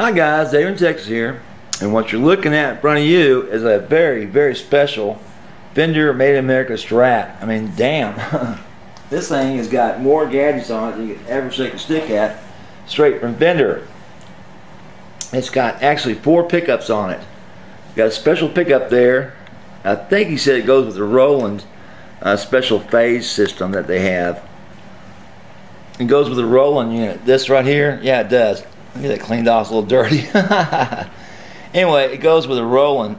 Hi guys, Dave in Texas here, and what you're looking at in front of you is a very, very special Fender Made in America Strat. I mean, damn. This thing has got more gadgets on it than you could ever shake a stick at, straight from Fender. It's got actually 4 pickups on it. Got a special pickup there. I think he said it goes with the Roland special phase system that they have. It goes with the Roland unit. This right here, yeah, it does. Look at that, cleaned off, it's a little dirty. Anyway, it goes with a Roland.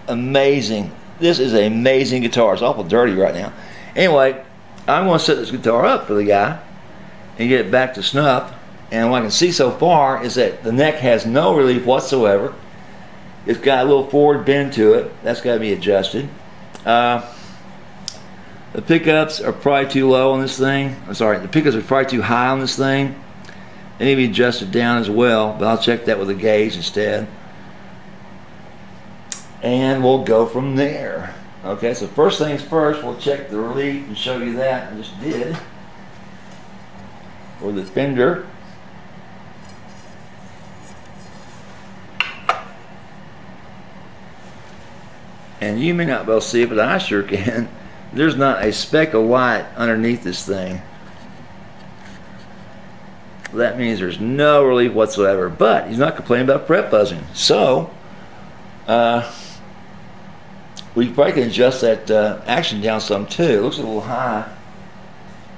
Amazing. This is an amazing guitar. It's awful dirty right now. Anyway, I'm going to set this guitar up for the guy and get it back to snuff. And what I can see so far is that the neck has no relief whatsoever. It's got a little forward bend to it. That's got to be adjusted. The pickups are probably too low on this thing. I'm sorry, the pickups are probably too high on this thing. They need to be adjusted down as well, but I'll check that with a gauge instead. And we'll go from there. Okay, so first things first, we'll check the relief and show you that. I just did. For the Fender. And you may not be able to see it, but I sure can. There's not a speck of light underneath this thing. That means there's no relief whatsoever, but he's not complaining about fret buzzing. So we probably can adjust that action down some too. It looks a little high.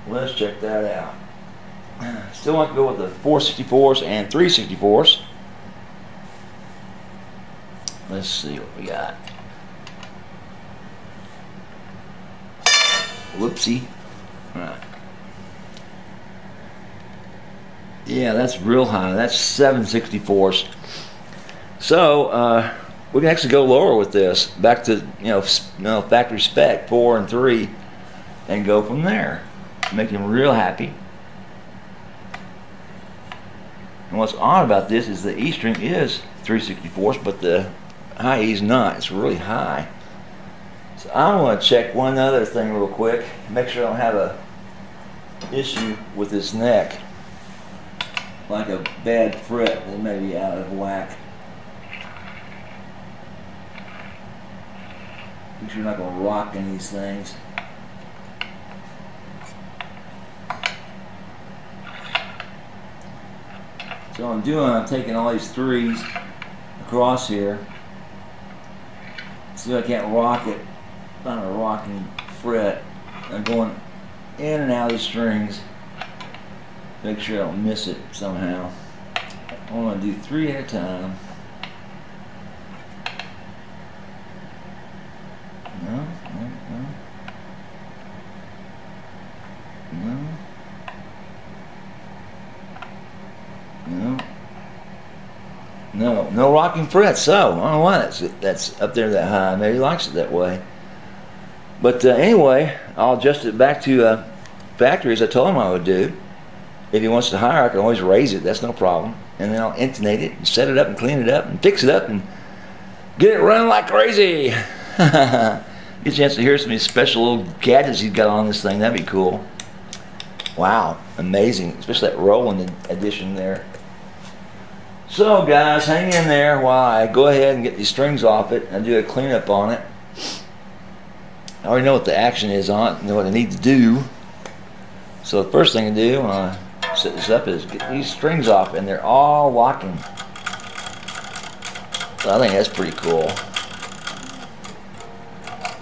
Let's check that out. Still want to go with the 464s and 364s. Let's see what we got. Whoopsie. All right. Yeah, that's real high. That's 764s. So we can actually go lower with this, back to factory spec 4 and 3, and go from there. Make him real happy. And what's odd about this is the E string is 364s, but the high E is not. It's really high. So I want to check one other thing real quick. Make sure I don't have a issue with this neck, like a bad fret that may be out of whack. Make sure you're not going to rock in these things. So what I'm doing, I'm taking all these 3s across here. See if I can't rock it. Not a rocking fret. I'm going in and out of the strings. Make sure I don't miss it somehow. I want to do 3 at a time. No. No rocking frets. So I don't know why that's up there that high. Maybe he likes it that way. But anyway, I'll adjust it back to factory as I told him I would do. If he wants to higher, I can always raise it. That's no problem. And then I'll intonate it and set it up and clean it up and fix it up and get it running like crazy. Get a chance to hear some of these special little gadgets he's got on this thing. That'd be cool. Wow, amazing. Especially that Roland edition there. So guys, hang in there while I go ahead and get these strings off it and do a cleanup on it. I already know what the action is on it, know what I need to do. So the first thing to do when I set this up is get these strings off, and they're all locking. So I think that's pretty cool.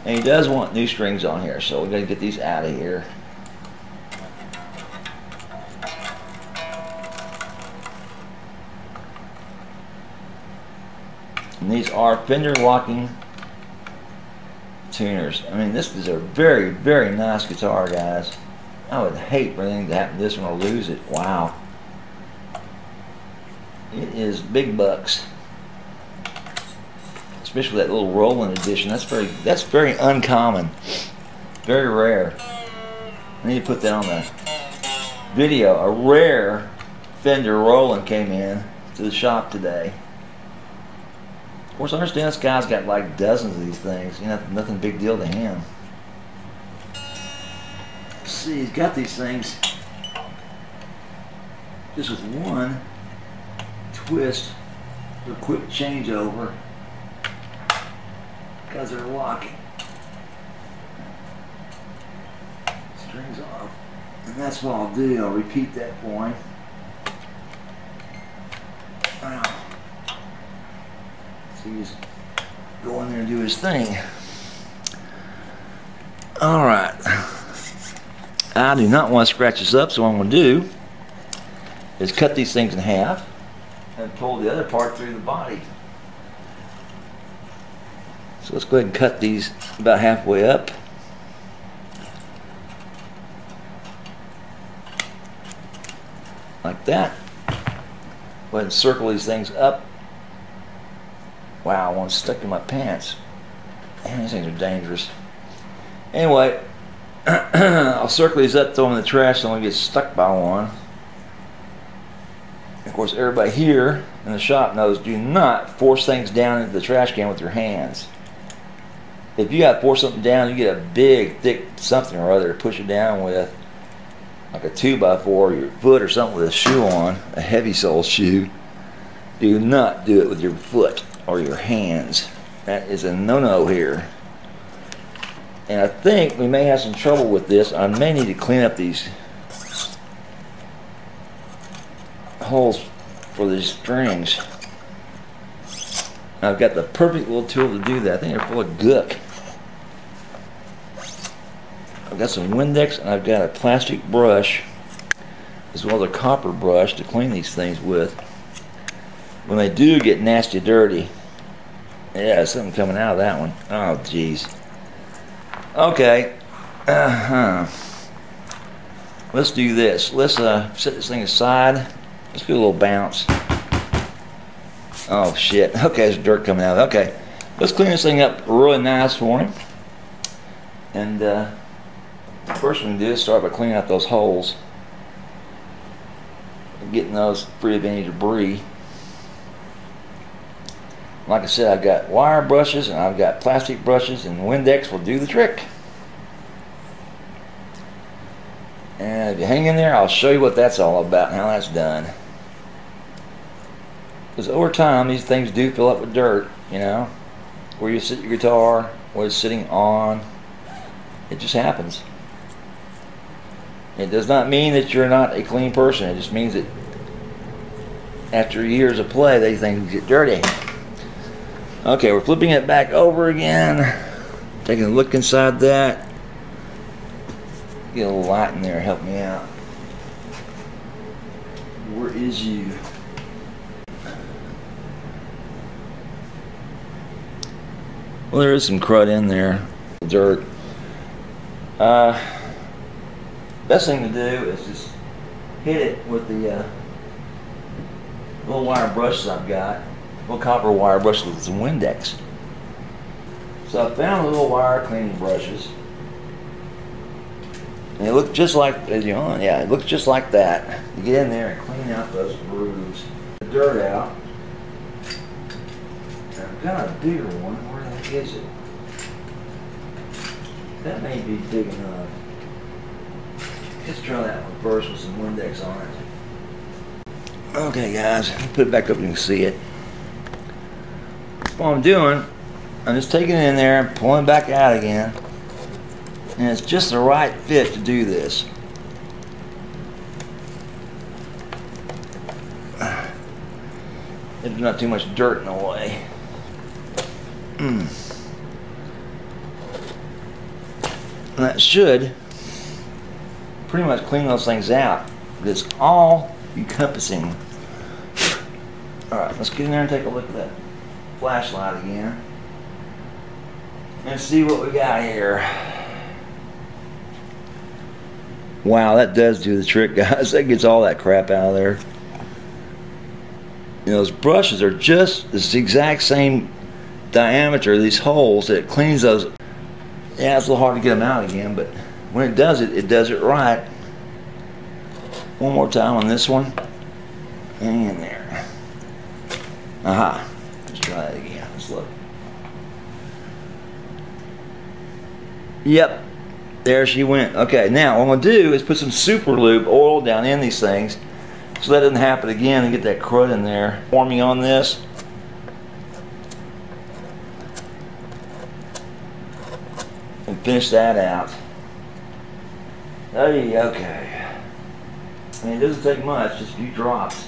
And he does want new strings on here, so we got to get these out of here. And these are Fender locking tuners. I mean, this is a very, very nice guitar, guys. I would hate for anything to happen to this one or lose it. Wow. It is big bucks. Especially that little Roland edition. That's very uncommon. Very rare. I need to put that on the video. A rare Fender Roland came in to the shop today. Of course, I understand this guy's got like dozens of these things. You know, nothing big deal to him. Let's see, he's got these things just with one twist a quick changeover because they're locking. Strings off. And that's what I'll do. I'll repeat that for him. Wow. So he's go in there and do his thing. Alright. I do not want to scratch this up, so what I'm going to do is cut these things in half and pull the other part through the body. So let's go ahead and cut these about halfway up. Like that. Go ahead and circle these things up. Wow, one's stuck in my pants. Man, these things are dangerous. Anyway, I'll circle these up, throw them in the trash, so I don't get stuck by one. Of course, everybody here in the shop knows, do not force things down into the trash can with your hands. If you got to force something down, you get a big, thick something or other to push it down with, like a 2x4 or your foot or something with a shoe on, a heavy sole shoe. Do not do it with your foot or your hands. That is a no-no here. And I think we may have some trouble with this. I may need to clean up these holes for these strings. I've got the perfect little tool to do that. I think they're full of gook. I've got some Windex and I've got a plastic brush as well as a copper brush to clean these things with. When they do get nasty dirty, yeah, something coming out of that one. Oh, jeez. Okay. Let's do this. Let's set this thing aside. Let's do a little bounce. Oh shit. Okay, there's dirt coming out. Okay. Let's clean this thing up really nice for him. And the first thing to do is start by cleaning out those holes. Getting those free of any debris. Like I said, I've got wire brushes and I've got plastic brushes, and Windex will do the trick. And if you hang in there, I'll show you what that's all about and how that's done. Because over time, these things do fill up with dirt, you know. Where you sit your guitar, where it's sitting on. It just happens. It does not mean that you're not a clean person. It just means that after years of play, these things get dirty. Okay, we're flipping it back over again. Taking a look inside that. Get a little light in there, help me out. Where is you? Well, there is some crud in there. Dirt. Best thing to do is just hit it with the little wire brushes I've got. Little copper wire brushes with some Windex. So I found little wire cleaning brushes. And they look just like, yeah, it looks just like that. You get in there and clean out those grooves. The dirt out. And I've got a bigger one. Where the heck is it? That may be big enough. Let's try that one first with some Windex on it. Okay guys, put it back up so you can see it. What I'm doing, I'm just taking it in there and pulling it back out again. And it's just the right fit to do this. There's not too much dirt in the way. And that should pretty much clean those things out. It's all encompassing. Alright, let's get in there and take a look at that flashlight again. And see what we got here. Wow, that does do the trick, guys. That gets all that crap out of there. You know, those brushes are just the exact same diameter of these holes that it cleans those. Yeah, it's a little hard to get them out again, but when it does it right. One more time on this one. Hang in there. Aha. Let's try that again. Let's look. Yep. There she went. Okay, now what I'm going to do is put some super lube oil down in these things so that doesn't happen again and get that crud in there. Forming on this. and finish that out. Okay. I mean, it doesn't take much, just a few drops.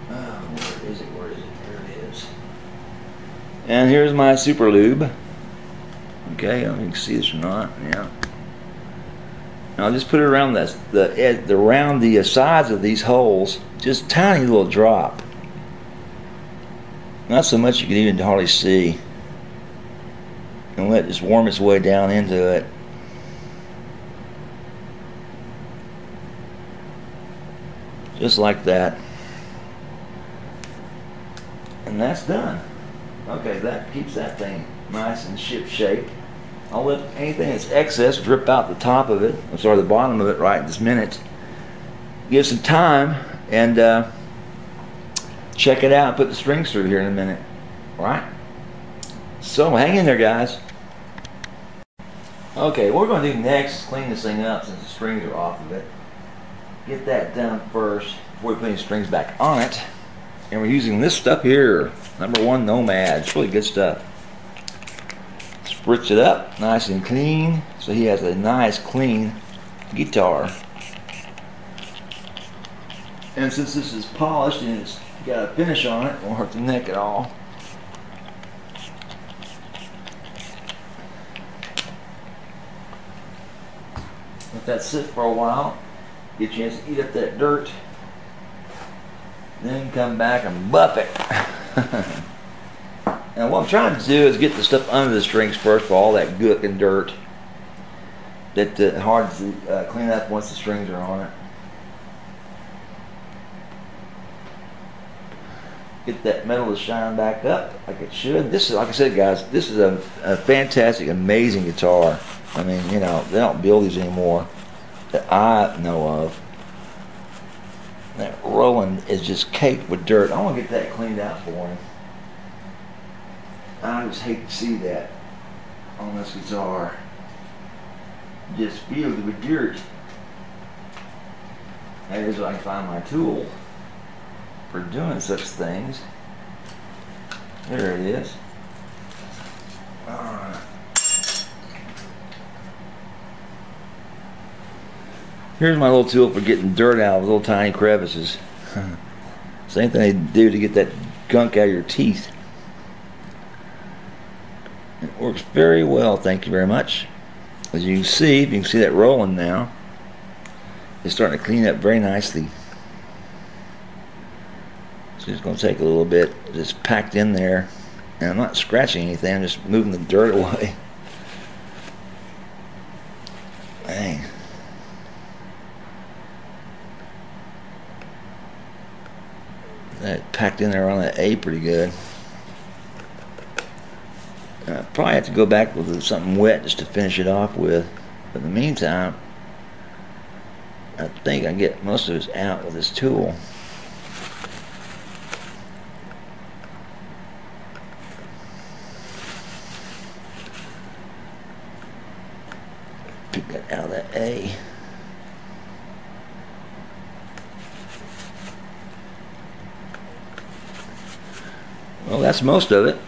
Where is it? Where is it? There it is. And here's my super lube. Okay, I don't know if you can see this or not. Yeah. Now I'll just put it around around the sides of these holes, just tiny little drop. Not so much you can even hardly see. And let it just warm its way down into it. Just like that. And that's done. Okay, that keeps that thing nice and ship shape. I'll let anything that's excess drip out the top of it, or the bottom of it right this minute. Give some time and check it out. Put the strings through here in a minute. All right? So hang in there, guys. Okay, what we're going to do next is clean this thing up since the strings are off of it. Get that done first before we put any strings back on it. And we're using this stuff here, #1 Nomad. It's really good stuff. Spritz it up nice and clean so he has a nice clean guitar. And since this is polished and it's got a finish on it, it won't hurt the neck at all. Let that sit for a while, get a chance to eat up that dirt, then come back and buff it. And what I'm trying to do is get the stuff under the strings first for all that gook and dirt that's hard to clean up once the strings are on it. Get that metal to shine back up like it should. This is, like I said, guys, this is a fantastic, amazing guitar. I mean, you know, they don't build these anymore that I know of. That Roland is just caked with dirt. I want to get that cleaned out for him. I just hate to see that on this guitar. Just filled with dirt. That is where I can find my tool for doing such things. There it is. Here's my little tool for getting dirt out of little tiny crevices. Same thing they do to get that gunk out of your teeth. It works very well, thank you very much. As you can see, if you can see that Roland now, it's starting to clean up very nicely. So it's going to take a little bit, just packed in there. And I'm not scratching anything, I'm just moving the dirt away. Dang. That packed in there on that A pretty good. I probably have to go back with something wet just to finish it off with. But in the meantime, I think I get most of it out with this tool. Pick that out of that A. Well, that's most of it.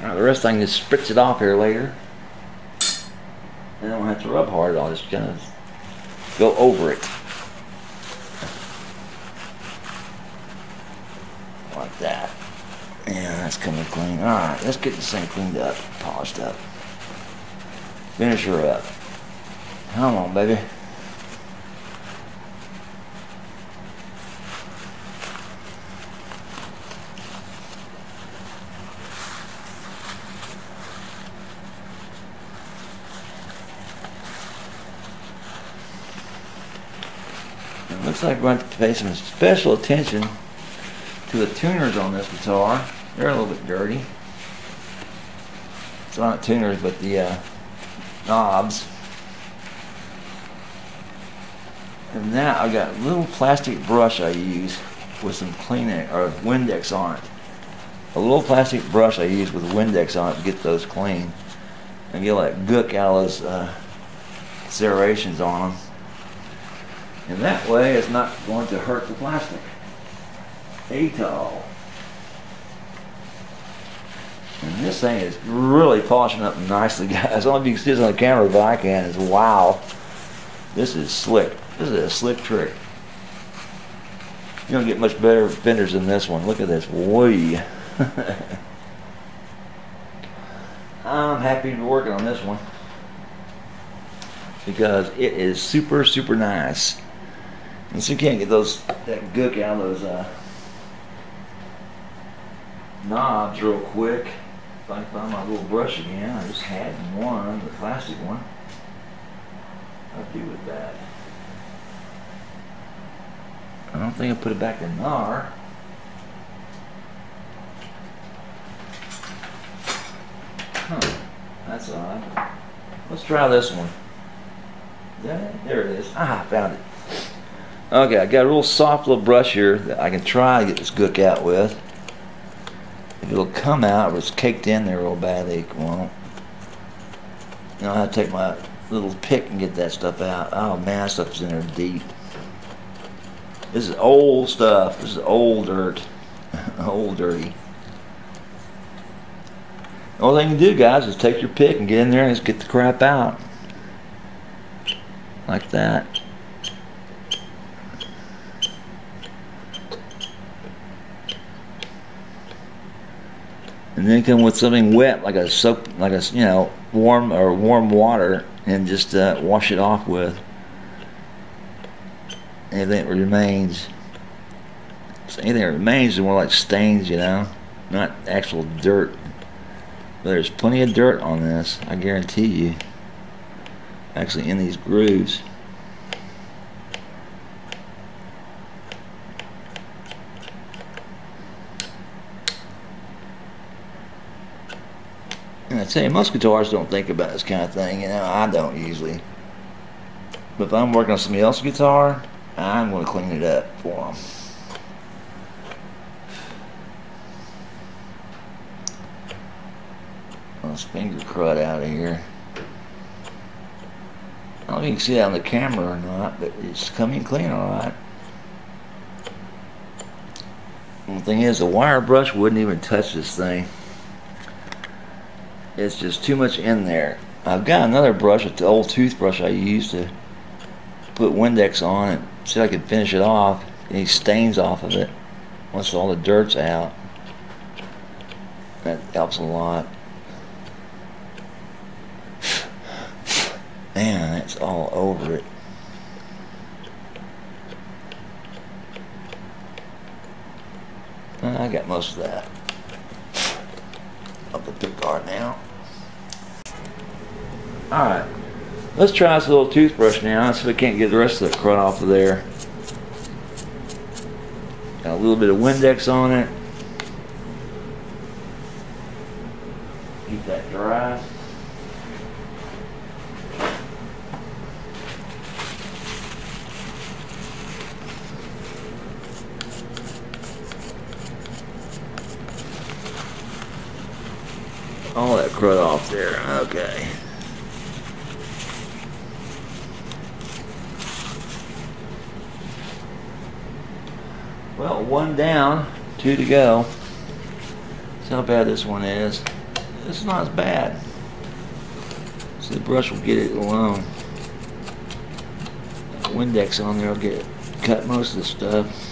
The rest I can just spritz it off here later. And I don't have to rub hard, I'll just kind of go over it. Like that. Yeah, that's coming clean. Alright, let's get this thing cleaned up, polished up. Finish her up. Come on, baby. It looks like we're going to have to pay some special attention to the tuners on this guitar. They're a little bit dirty. It's not tuners, but the knobs. And now I've got a little plastic brush I use with some Kleenex or Windex on it. A little plastic brush I use with Windex on it to get those clean and get all that gook out of those serrations on them. And that way it's not going to hurt the plastic at all. And This thing is really polishing up nicely, guys. All of you can see this on the camera, but I can. Is wow. This is slick. This is a slick trick. You don't get much better fenders than this one. Look at this. Whee. I'm happy to be working on this one because it is super, super nice. And so you can't get that gook out of those knobs real quick. If I can find my little brush again, I just had one, the plastic one. I'll do with that. I don't think I put it back in NAR. Huh, that's odd. Let's try this one. Is that it? There it is. Ah, I found it. Okay, I got a real soft little brush here that I can try to get this gook out with. If it'll come out, if it's caked in there real bad, it won't. You know, I have to take my little pick and get that stuff out. Oh man, that stuff's in there deep. This is old stuff. This is old dirt. Old dirty. All thing you can do, guys, is take your pick and get in there and just get the crap out. Like that. And then come with something wet, like a soap, like a, you know, warm water, and just wash it off with. Anything that remains. So anything that remains is more like stains, you know, not actual dirt. But there's plenty of dirt on this, I guarantee you. Actually, in these grooves. And I tell you, most guitarists don't think about this kind of thing, you know. I don't usually. But if I'm working on somebody else's guitar, I'm going to clean it up for them. This finger crud out of here. I don't know if you can see that on the camera or not, but it's coming clean alright. The thing is, the wire brush wouldn't even touch this thing. It's just too much in there. I've got another brush with the old toothbrush I used to put Windex on and see if I could finish it off, get any stains off of it once all the dirt's out. That helps a lot. Man, that's all over it. I got most of that. Up the pick guard now. Alright, let's try this little toothbrush now and see if we can't get the rest of the crud off of there. Got a little bit of Windex on it. Keep that dry. All that crud off there. Okay. Well, one down, two to go. See how bad this one is. It's not as bad. So the brush will get it alone. Windex on there will get cut most of the stuff.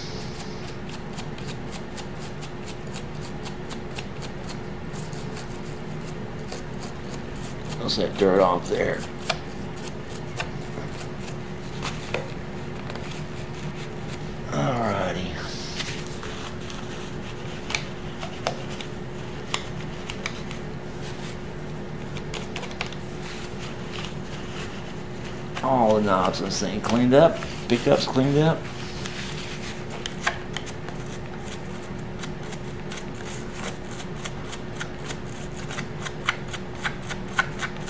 What's that dirt off there? Alrighty. All the knobs on this thing cleaned up, pickups cleaned up.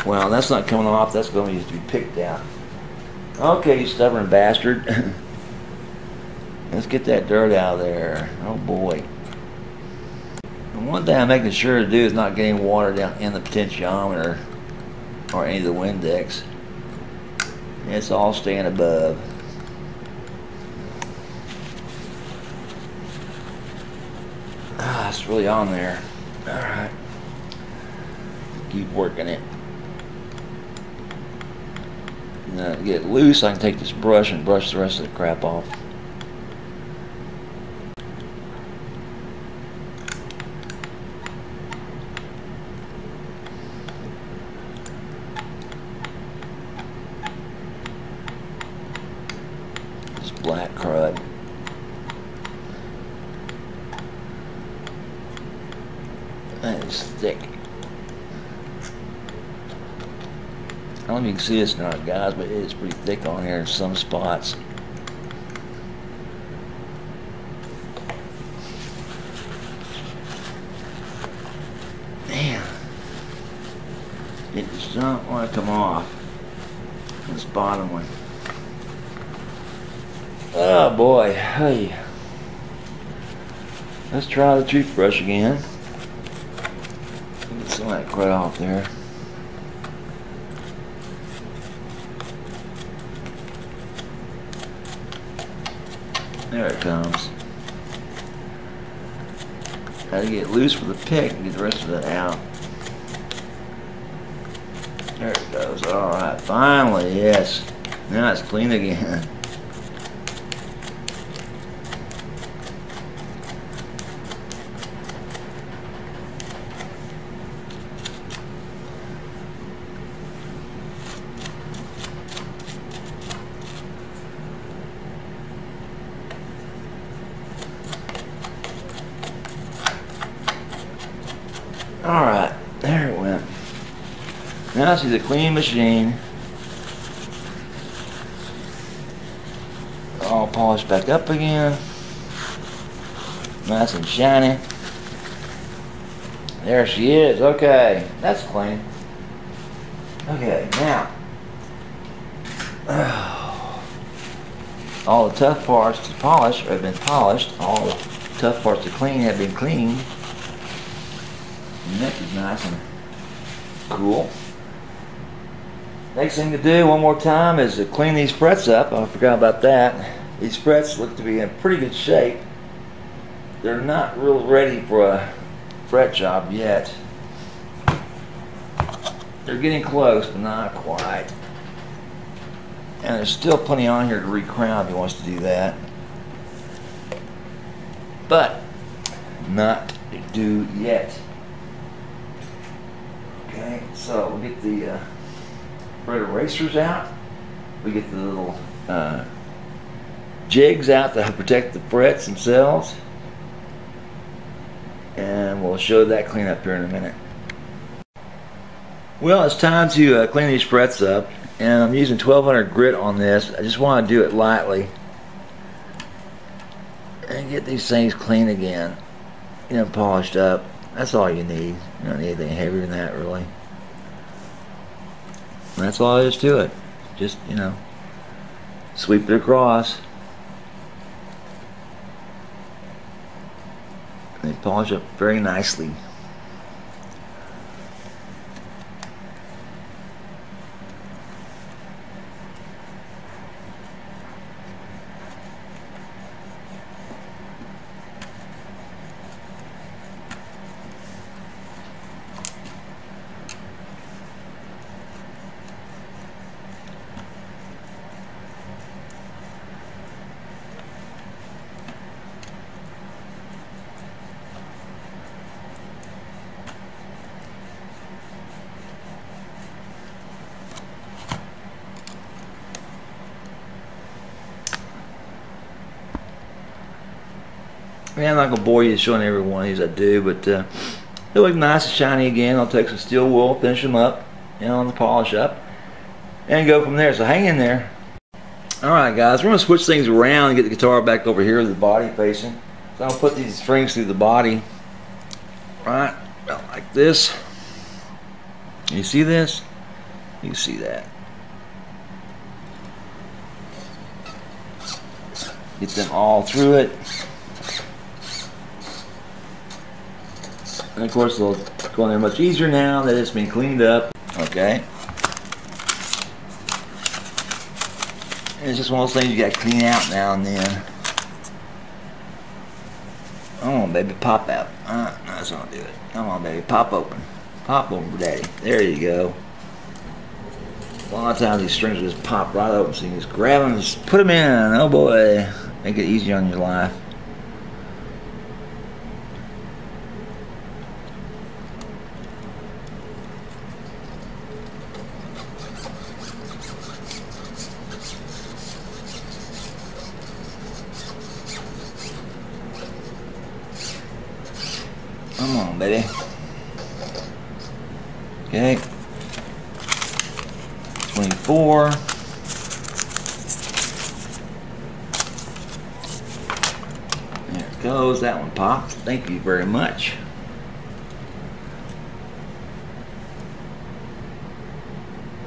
Well, that's not coming off, that's going to need to be picked out. Okay, you stubborn bastard. Let's get that dirt out of there. Oh boy. And one thing I'm making sure to do is not get any water down in the potentiometer or any of the Windex. It's all staying above. Ah, it's really on there. Alright. keep working it. Now to get it loose, I can take this brush and brush the rest of the crap off. This black crud. That is thick. I don't know if you can see this now, guys, but it is pretty thick on here in some spots. Man, it does not want to come off. This bottom one. Oh boy, hey. Let's try the toothbrush again. Get some of that crud off there. There it comes. Gotta get it loose with the pick and get the rest of it out. There it goes. Alright, finally, yes. Now it's clean again. Alright, there it went. Now see the clean machine. All polished back up again. Nice and shiny. There she is. Okay, that's clean. Okay, now. All the tough parts to polish have been polished. All the tough parts to clean have been cleaned. The neck is nice and cool. Next thing to do one more time is to clean these frets up. I forgot about that. These frets look to be in pretty good shape. They're not real ready for a fret job yet. They're getting close, but not quite. And there's still plenty on here to re-crown if he wants to do that. But not due yet. Okay, so we'll get the fret erasers out. We get the little jigs out to protect the frets themselves. And we'll show that cleanup here in a minute. Well, it's time to clean these frets up. And I'm using 1200 grit on this. I just want to do it lightly. And get these things clean again. You know, polished up. That's all you need. You don't need anything heavier than that, really. And that's all there is to it. Just, you know, sweep it across. And they polish up very nicely. I'm not going to bore you showing every one of these I do, but they look nice and shiny again. I'll take some steel wool, finish them up, you know, on the polish up, and go from there. So hang in there. Alright guys, we're going to switch things around and get the guitar back over here with the body facing. So I'll put these strings through the body. Right, about like this. You see this? You see that. Get them all through it. And of course they'll go in there much easier now that it's been cleaned up. Okay. And it's just one of those things you got to clean out now and then. Come on, baby, pop out. No, that's not do it. Come on, baby, pop open. Pop over, daddy. There you go. A lot of times these strings will just pop right open, so you can just grab them and just put them in. Oh boy, make it easy on your life. Come on, baby. Okay. 24. There it goes. That one pops. Thank you very much.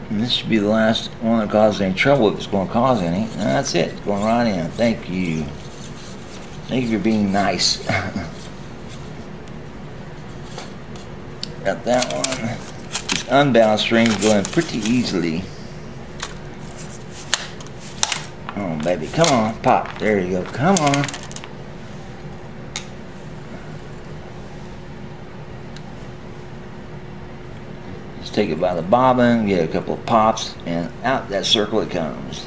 And this should be the last one that causes any trouble, if it's going to cause any. And that's it. It's going right in. Thank you. Thank you for being nice. Got that one. These unbound strings go in pretty easily. Oh, baby, come on, pop. There you go. Come on. Just take it by the bobbin, get a couple of pops, and out that circle it comes.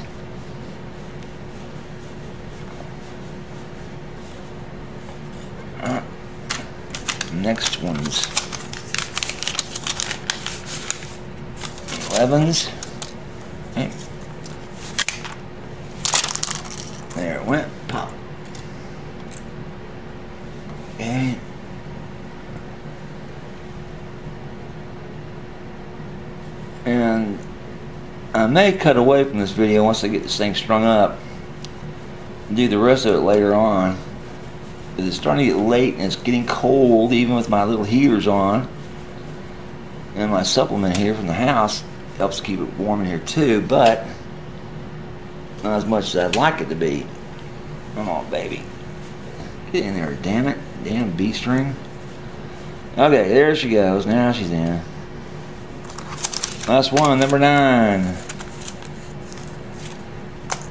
Next one's 11s. Okay. There it went. Pop. Okay. And I may cut away from this video once I get this thing strung up and do the rest of it later on. It's starting to get late and it's getting cold even with my little heaters on. And my supplement here from the house helps keep it warm in here too, but not as much as I'd like it to be. Come on, baby. Get in there, damn it. Damn B string. Okay, there she goes. Now she's in. Last one, number 9.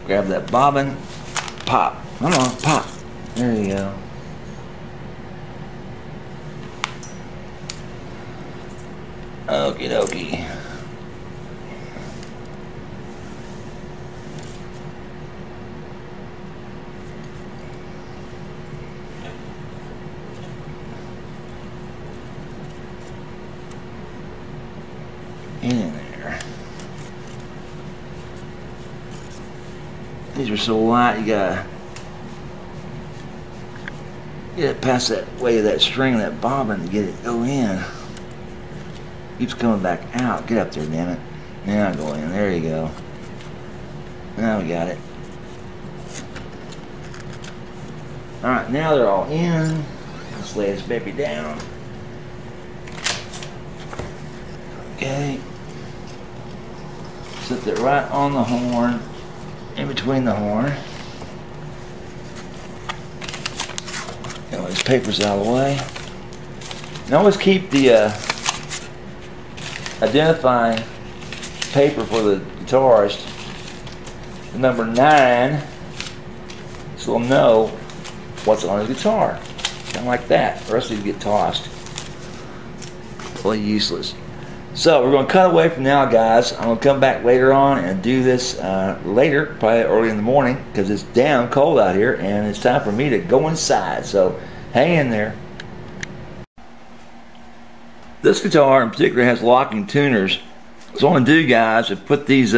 Grab that bobbin. Pop. Come on, pop. There you go. Okie dokie. In there. These are so light, you gotta get it past that way of that string, that bobbin, to get it go in. Keeps coming back out. Get up there, damn it. Now go in. There you go. Now we got it. Alright, now they're all in. Let's lay this baby down. Okay. Set that right on the horn, in between the horn. Get all these papers out of the way. And always keep the identifying paper for the guitarist, the number 9, so they'll know what's on his guitar. Kind of like that. The rest of these get tossed. Totally useless. So we're going to cut away from now, guys. I'm going to come back later on and do this later, probably early in the morning, because it's damn cold out here and it's time for me to go inside. So hang in there. This guitar in particular has locking tuners. So what I'm going to do, guys, is put these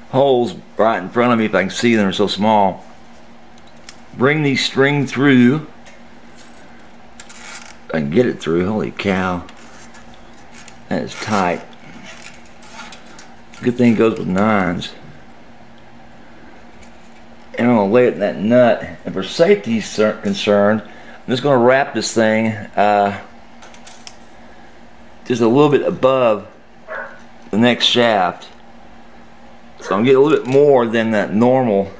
holes right in front of me if I can see them, they're so small. Bring these string through. If I can get it through. Holy cow. That is tight. Good thing it goes with 9s. And I'm going to lay it in that nut. And for safety concerned, I'm just going to wrap this thing just a little bit above the next shaft. So I'm getting a little bit more than that normal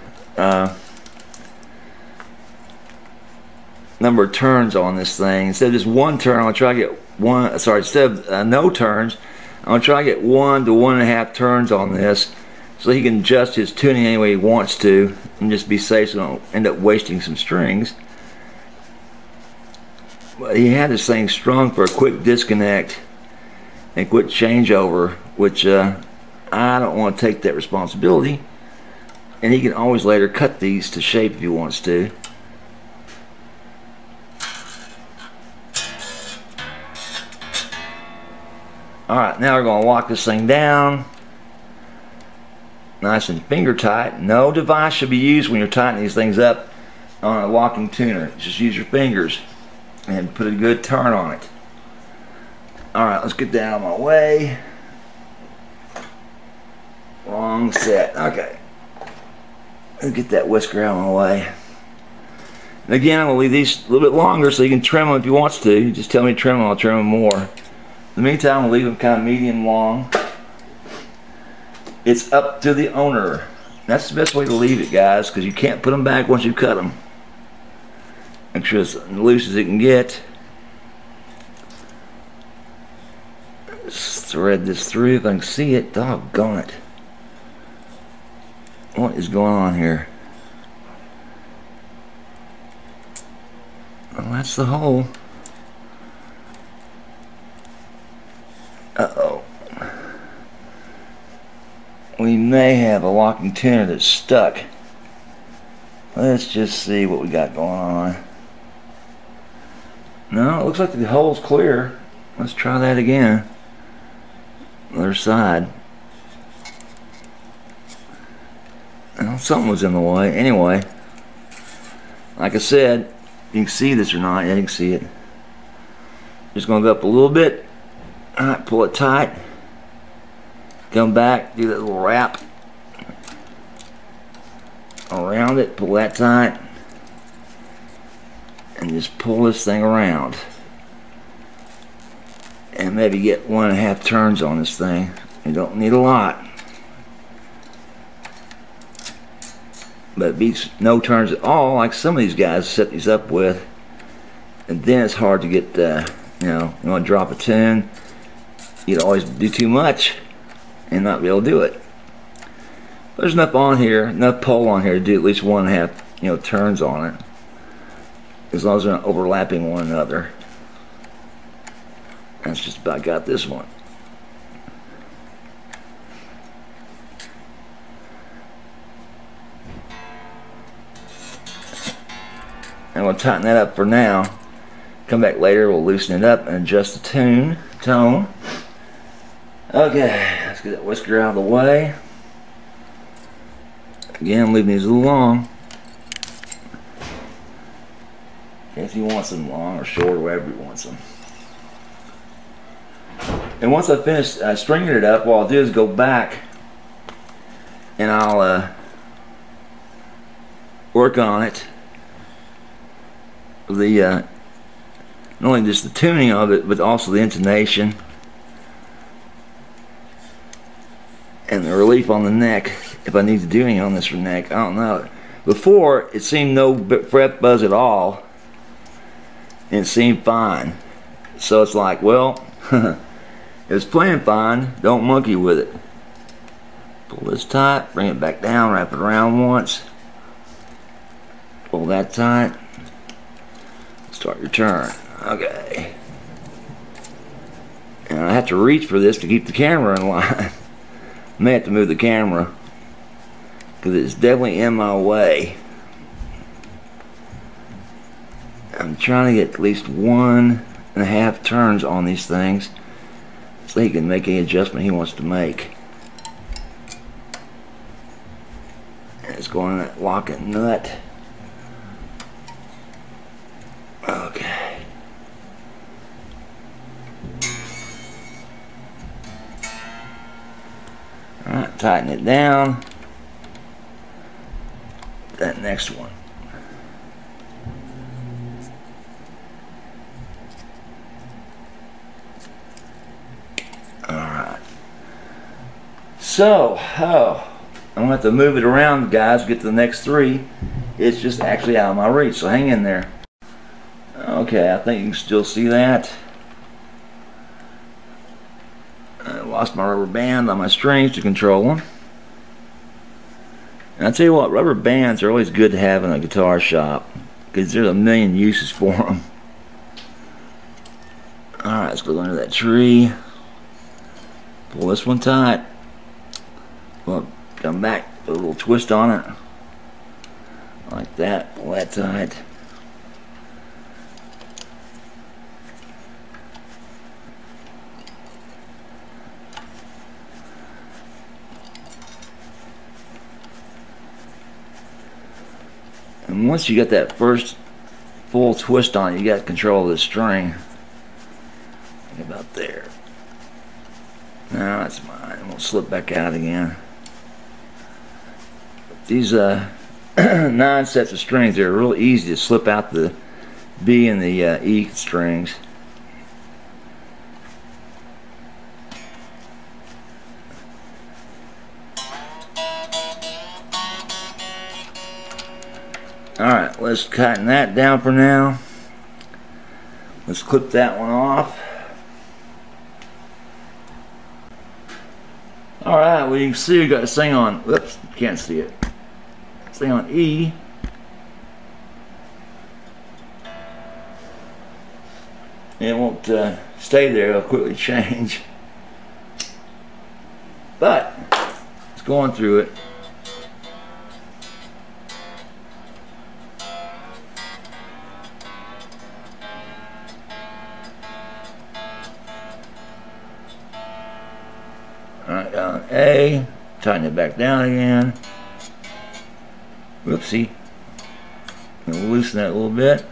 number of turns on this thing. Instead of just one turn, I'm going to try to get instead of no turns, I'm going to try to get 1 to 1.5 turns on this so he can adjust his tuning any way he wants to and just be safe so I don't end up wasting some strings. But he had this thing strung for a quick disconnect and quit changeover, which I don't want to take that responsibility. And he can always later cut these to shape if he wants to. Alright, now we're going to lock this thing down. Nice and finger tight. No device should be used when you're tightening these things up on a locking tuner. Just use your fingers and put a good turn on it. Alright, let's get that out of my way. Wrong set. Okay. Let's get that whisker out of my way. And again, I'm going to leave these a little bit longer so you can trim them if you want to. You just tell me to trim them, I'll trim them more. In the meantime, I'll leave them kind of medium long. It's up to the owner. That's the best way to leave it, guys, because you can't put them back once you cut them. Make sure it's as loose as it can get. Just thread this through if I can see it. Doggone it. What is going on here? Well, that's the hole. Uh-oh. We may have a locking tuner that's stuck. Let's just see what we got going on. No, it looks like the hole's clear. Let's try that again. Other side. Well, something was in the way. Anyway, like I said, you can see this or not. Yeah, you can see it. Just going to go up a little bit. Alright, pull it tight. Come back, do that little wrap around it, pull that tight, and just pull this thing around. And maybe get 1.5 turns on this thing. You don't need a lot. But it beats no turns at all, like some of these guys set these up with. And then it's hard to get, you know, you want to drop a tune. You'd always do too much and not be able to do it. There's enough on here, enough pull on here to do at least 1.5, you know, turns on it, as long as they're not overlapping one another. That's just about got this one. I'm going to tighten that up for now. Come back later, we'll loosen it up and adjust the tone. Okay, let's get that whisker out of the way. Again, I'm leaving these a little long. If he wants them long or short or wherever he wants them. And once I finish stringing it up, what I'll do is go back and I'll work on it. The not only just the tuning of it, but also the intonation and the relief on the neck. If I need to do anything on this neck, I don't know. Before, it seemed no fret buzz at all, and it seemed fine. So it's like, well, it's playing fine. Don't monkey with it. Pull this tight, bring it back down, wrap it around once. Pull that tight. Start your turn. Okay. And I have to reach for this to keep the camera in line. I may have to move the camera because it's definitely in my way. I'm trying to get at least 1.5 turns on these things so he can make any adjustment he wants to make. And it's going in that locking nut. Okay. Alright, tighten it down. That next one. Alright. So, I'm going to have to move it around, guys, get to the next 3. It's just actually out of my reach, so hang in there. Okay, I think you can still see that. I lost my rubber band on my strings to control them. And I tell you what, rubber bands are always good to have in a guitar shop because there's a million uses for them. Alright, let's go under that tree. Pull this one tight. Well, come back, put a little twist on it. Like that, pull that tight. And once you get that first full twist on it, you got control of the string. About there. Now that's mine. It won't slip back out again. These 9 sets of strings, they're real easy to slip out the B and the E strings. Alright, let's tighten that down for now. Let's clip that one off. Alright, well you can see we got this thing on, whoops, can't see it. This thing on E. And it won't stay there, it'll quickly change. But, it's going through it. Alright, on A, tighten it back down again. Whoopsie. We'll loosen that a little bit.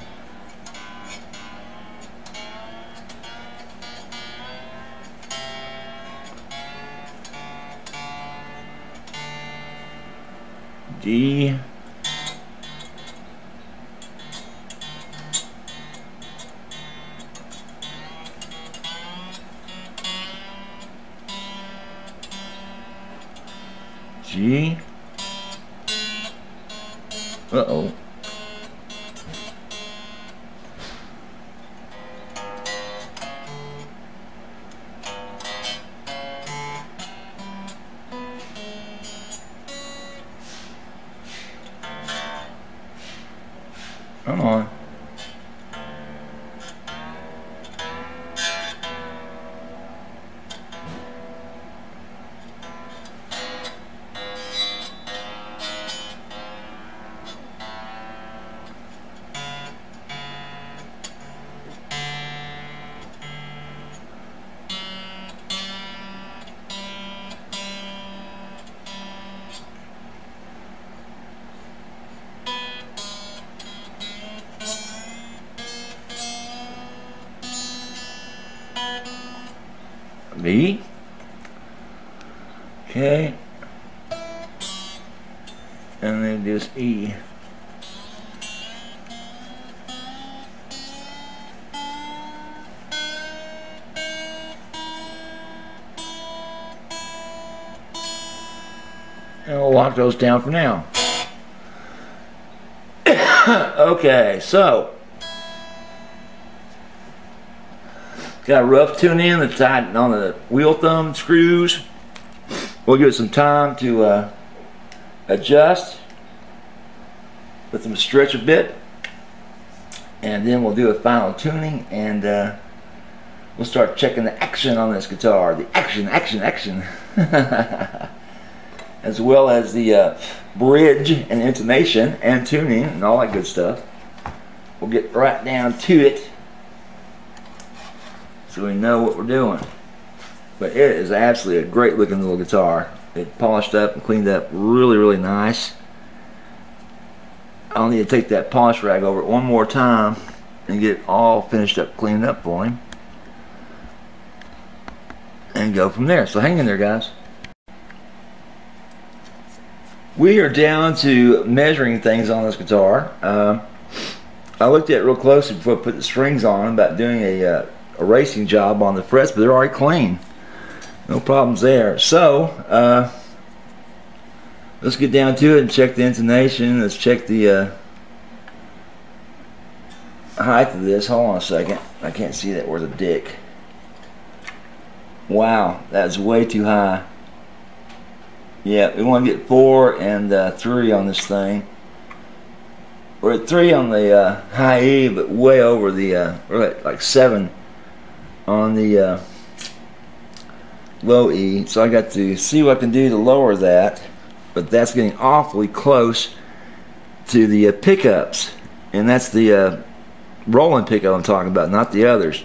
D. G. Uh-oh. Come on. B. Okay. And then just E. And we'll lock those down for now. Okay, so got a rough tune in that's tightened on the wheel thumb screws. We'll give it some time to adjust. Let them stretch a bit. And then we'll do a final tuning and we'll start checking the action on this guitar. The action, action, action. As well as the bridge and intonation and tuning and all that good stuff. We'll get right down to it, so we know what we're doing. But it is absolutely a great looking little guitar. It polished up and cleaned up really, really nice. I'll need to take that polish rag over it one more time and get it all finished up, cleaned up for him, and go from there. So hang in there, guys. We are down to measuring things on this guitar. I looked at it real closely before I put the strings on about doing a racing job on the frets, but they're already clean. No problems there. So let's get down to it and check the intonation. Let's check the height of this. Hold on a second. I can't see that. Where's a dick? Wow, that's way too high. Yeah, we want to get 4 and 3 on this thing. We're at 3 on the high E, but way over the we're at like 7 on the low E, so I got to see what I can do to lower that, but that's getting awfully close to the pickups, and that's the Roland pickup I'm talking about, not the others.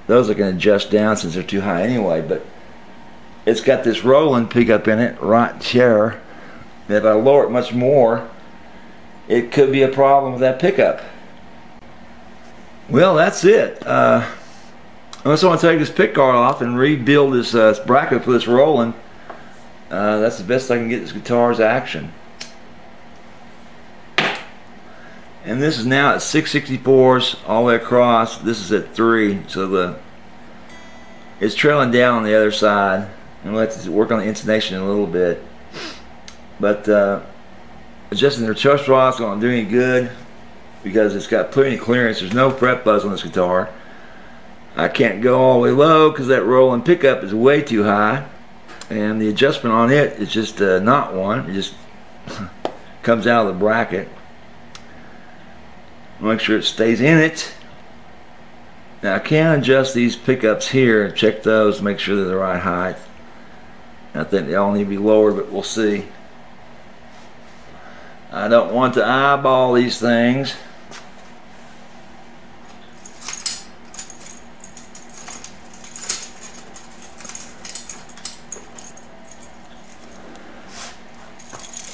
Those are going to adjust down since they're too high anyway, but it's got this Roland pickup in it right here. And if I lower it much more, it could be a problem with that pickup. Well, that's it. Unless I want to take this pick guard off and rebuild this bracket for this Roland, that's the best I can get this guitar's action. And this is now at 664s all the way across. This is at 3, so it's trailing down on the other side. And we'll have to work on the intonation a little bit. But adjusting the truss rod is going to do any good because it's got plenty of clearance. There's no fret buzz on this guitar. I can't go all the way low because that Roland pickup is way too high, and the adjustment on it is just not one. It just comes out of the bracket. Make sure it stays in it. Now I can adjust these pickups here and check those, make sure they're the right height. I think they all need to be lower, but we'll see. I don't want to eyeball these things.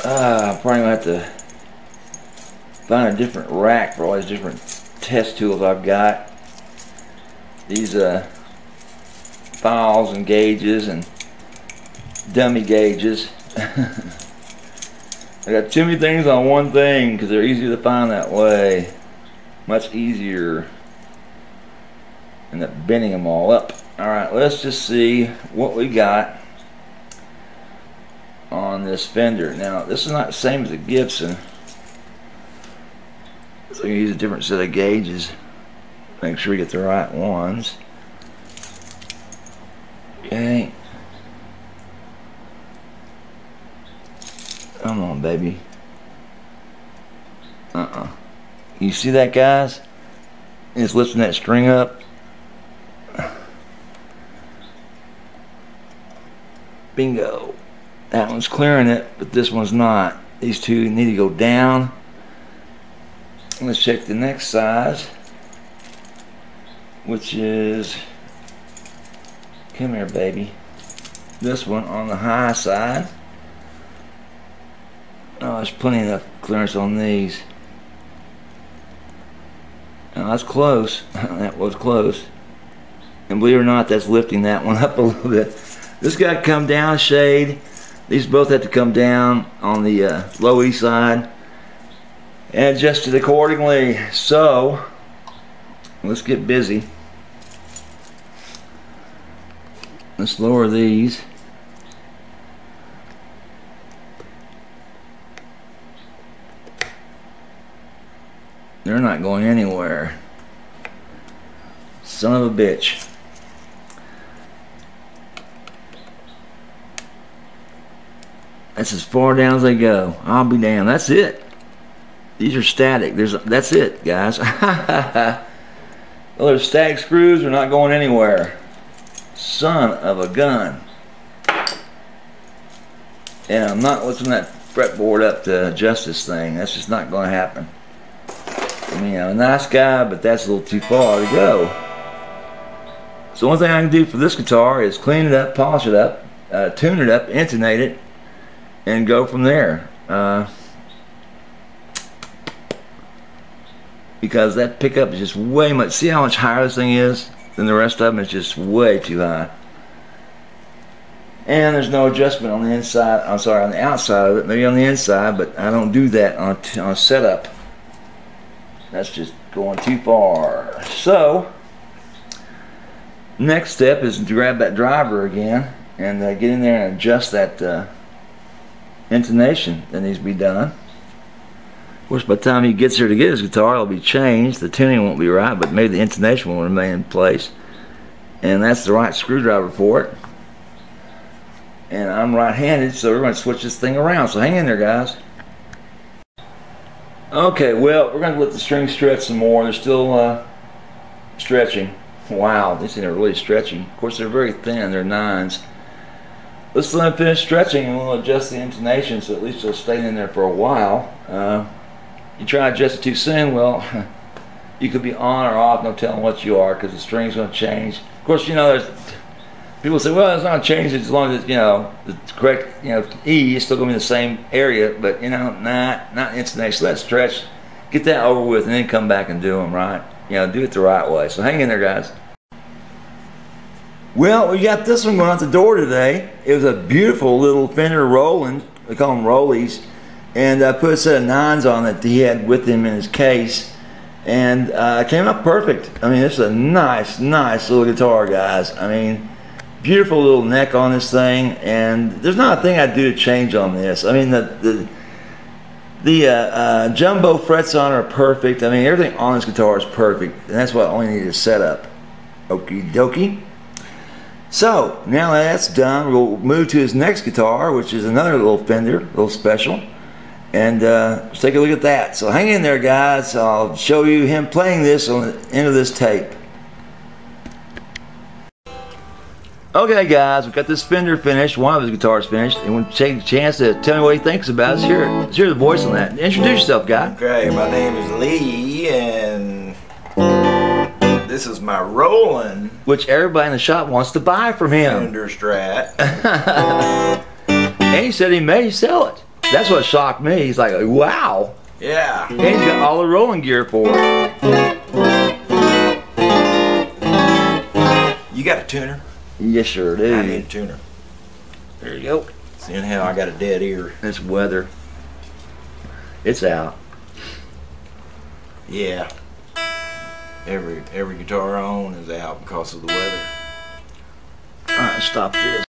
I'm probably going to have to find a different rack for all these different test tools I've got. These files and gauges and dummy gauges. I got too many things on one thing because they're easier to find that way. Much easier. End up bending them all up. Alright, let's just see what we got on this Fender. Now, this is not the same as a Gibson. So you use a different set of gauges. Make sure you get the right ones. Okay. Come on, baby. You see that, guys? It's lifting that string up. Bingo. That one's clearing it, but this one's not. These two need to go down. Let's check the next size, which is, come here, baby, this one on the high side. Oh, there's plenty of clearance on these. Now that's close. That was close. And believe it or not, that's lifting that one up a little bit. This got to come down shade. These both have to come down on the low E side and adjust it accordingly. So let's get busy. Let's lower these. They're not going anywhere. Son of a bitch. That's as far down as they go. I'll be damned. That's it. These are static. That's it, guys. Well, there's static screws. They're not going anywhere. Son of a gun. And I'm not lifting that fretboard up to adjust this thing. That's just not going to happen. I mean, I'm a nice guy, but that's a little too far to go. So one thing I can do for this guitar is clean it up, polish it up, tune it up, intonate it, and go from there. Because that pickup is just way much. See how much higher this thing is than the rest of them? It's just way too high. And there's no adjustment on the inside. I'm sorry, on the outside of it. Maybe on the inside, but I don't do that on a setup. That's just going too far. So next step is to grab that driver again and get in there and adjust that intonation that needs to be done. Of course, by the time he gets here to get his guitar, it'll be changed. The tuning won't be right, but maybe the intonation will remain in place. And that's the right screwdriver for it. And I'm right-handed, so we're going to switch this thing around. So hang in there, guys. Okay, well, we're going to let the strings stretch some more. They're still stretching. Wow, these things are really stretching. Of course, they're very thin. They're 9s. let's let him finish stretching and we'll adjust the intonation so at least it'll stay in there for a while. You try to adjust it too soon, well, you could be on or off, no telling what you are, because the string's going to change. Of course, you know, there's people say, well, it's not changing as long as, you know, the correct, you know, E is still going to be in the same area, but, you know, not intonation. Let's stretch, get that over with, and then come back and do them right. You know, do it the right way. So hang in there, guys. Well, we got this one going out the door today. It was a beautiful little Fender Roland. We call them Rollies. And I put a set of 9s on it that he had with him in his case. And it came out perfect. I mean, this is a nice little guitar, guys. I mean, beautiful little neck on this thing. And there's not a thing I'd do to change on this. I mean, the jumbo frets on it are perfect. I mean, everything on this guitar is perfect. And that's what I only need to set up. Okie dokie. So, now that that's done, we'll move to his next guitar, which is another little Fender, a little special. And let's take a look at that. So hang in there, guys. I'll show you him playing this on the end of this tape. Okay, guys, we've got this Fender finished, one of his guitars finished, and we'll take a chance to tell me what he thinks about it. Let's hear the voice on that. Introduce yourself, guy. Okay, my name is Lee, and this is my Roland, which everybody in the shop wants to buy from him. Fender Strat. And he said he may sell it. That's what shocked me. He's like, wow. Yeah. And he's got all the rolling gear for it. You got a tuner? Yes, sure do. I need a tuner. There you go. Seeing how I got a dead ear. It's weather. It's out. Yeah. Every guitar I own is out because of the weather. Alright, stop this.